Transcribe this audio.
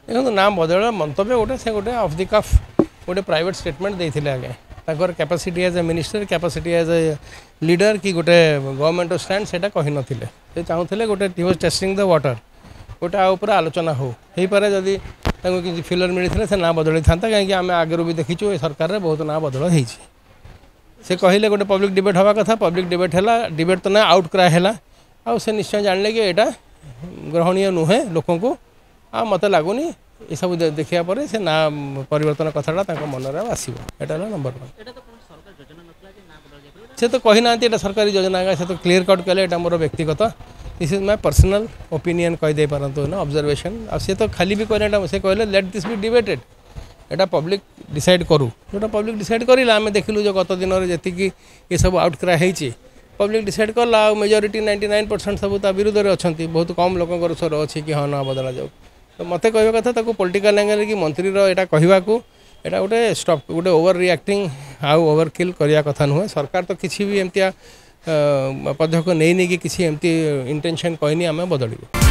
देखो ना बदल मंतव्य गोटे से गोटे अफ दि कफ गोटे प्राइवेट स्टेटमेंट देते आगे ताकर capacity as a minister capacity as a leader कि गोटे गवर्नमेंट स्टैंड से कही नथिले से चाहूले गोटे he was testing the water गोटे आपर आलोचना हो पारे जदि किसी फिलर मिलते से ना बदल था कहीं आम आगे भी देखीचु ये सरकार में बहुत ना बदल हो से कहले गोटे पब्लिक डिबेट हवा कथा पब्लिक डिबेट है डिबेट तो ना आउट क्राए है आ से निश्चय जानले कि यहाँ ग्रहणीय नुहे लोक को आ मत लगुनि ये सब देखा पर से ना परिवर्तन कथाटा मनरे आसो यहाँ नंबर 1 से तो कही ना सरकारी योजना से तो क्लीयर कट कले यहाँ मोर व्यक्तिगत this is my personal opinion कहीदे पारतु ना ऑब्जर्वेशन आ से तो खाली भी कहले से कहले let this be debated Etah public decide करूँ जोटा पब्लिक डिसाइड करा आम देखिलु जो गत दिन में जी ये सब आउट क्राए होती पब्लिक डिसाइड कला मेजोरिटी 99% सब विरोध में अच्छा बहुत कम लोक स्वर अच्छी कि हाँ ना बदला जाऊ तो मत कह कथा पॉलिटिकल एंगल कि मंत्री यहाँ कहवा यहाँ गोटे स्टॉप गोटे ओवर रिएक्टिंग आउ ओवर किल करने कथा नुहे सरकार तो किसी भी एमतिया पदक्षेप नहीं कि किसी एमती इंटेंशन कहनी आम बदलू।